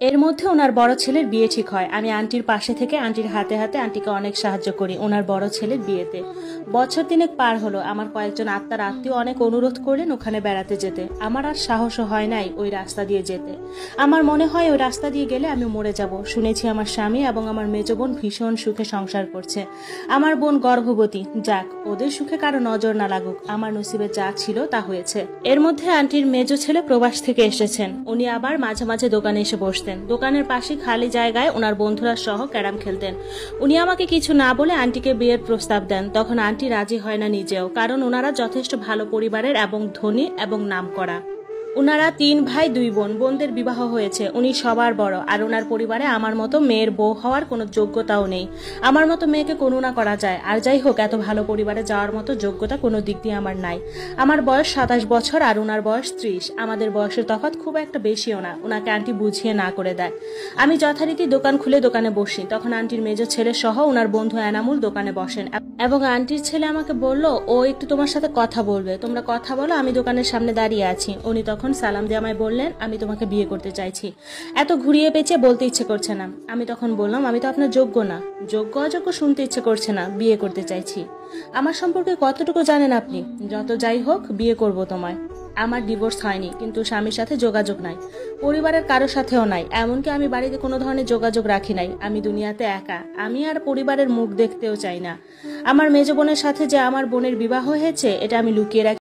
এর মধ্যে ওনার বড় ছেলের বিয়ে ঠিক হয়। আমি আন্টির পাশে থেকে আন্টির হাতে হাতে আন্টিকে অনেক সাহায্য করি ওনার বড় ছেলের বিয়েতে। বছর তিনেক পার হলো, আমার কয়েকজন আত্মার আত্মীয় অনেক অনুরোধ করলেন ওখানে বেড়াতে যেতে। আমার আর সাহসও হয় নাই ওই রাস্তা দিয়ে যেতে। আমার মনে হয় ওই রাস্তা দিয়ে গেলে আমি মরে যাব। শুনেছি আমার স্বামী এবং আমার মেজ বোন ভীষণ সুখে সংসার করছে। আমার বোন গর্ভবতী। যাক, ওদের সুখে কারো নজর না লাগুক, আমার নসিবে যা ছিল তা হয়েছে। এর মধ্যে আন্টির মেজ ছেলে প্রবাস থেকে এসেছেন। উনি আবার মাঝে মাঝে দোকানে এসে বসতেন। দোকানের পাশে খালি জায়গায় ওনার বন্ধুরা সহ ক্যারাম খেলতেন। উনি আমাকে কিছু না বলে আন্টিকে বিয়ের প্রস্তাব দেন। তখন আন্টি রাজি হয় না নিজেও, কারণ ওনারা যথেষ্ট ভালো পরিবারের এবং ধনী এবং নামকরা। ওনারা 3 ভাই 2 বোন, বোনদের বিবাহ হয়েছে। উনি সবার বড়, আর ওনার পরিবারে আমার মতো মেয়ের বউ হওয়ার কোনো যোগ্যতাও নেই। আমার মতো মেয়েকে করুণা করা যায়, আর যাই হোক, এত ভালো পরিবারে যাওয়ার মতো যোগ্যতা কোনো দিক দিয়ে আমার নাই। আমার বয়স 27 বছর আর ওনার বয়স 30। আমাদের বয়সের তফাৎ খুব একটা বেশিও না। ওনাকে আন্টি বুঝিয়ে না করে দেয়। আমি যথারীতি দোকান খুলে দোকানে বসি। তখন আন্টির মেজ ছেলে সহ ওনার বন্ধু এনামুল দোকানে বসেন এবং আন্টির ছেলে আমাকে বলল, ও একটু তোমার সাথে কথা বলবে। তোমরা কথা বলো, আমি দোকানের সামনে দাঁড়িয়ে আছি। উনি তখন সালাম দিয়ে আমায় বললেন, আমি তোমাকে বিয়ে করতে চাইছি। এত ঘুরিয়ে পেঁচিয়ে বলতে ইচ্ছে করছে না। আমি তখন বললাম, আমি তো আপনার যোগ্য না। যোগ্য অযোগ্য শুনতে ইচ্ছে করছে না, বিয়ে করতে চাইছি। আমার সম্পর্কে কতটুকু জানেন আপনি? যত যাই হোক, বিয়ে করব তোমায়। আমার ডিভোর্স হয়নি, কিন্তু স্বামীর সাথে যোগাযোগ নাই, পরিবারের কারোর সাথেও নাই। এমনকি আমি বাড়িতে কোনো ধরনের যোগাযোগ রাখি নাই। আমি দুনিয়াতে একা। আমি আর পরিবারের মুখ দেখতেও চাই না। আমার মেজ বোনের সাথে যে আমার বোনের বিবাহ হয়েছে, এটা আমি লুকিয়ে রাখি।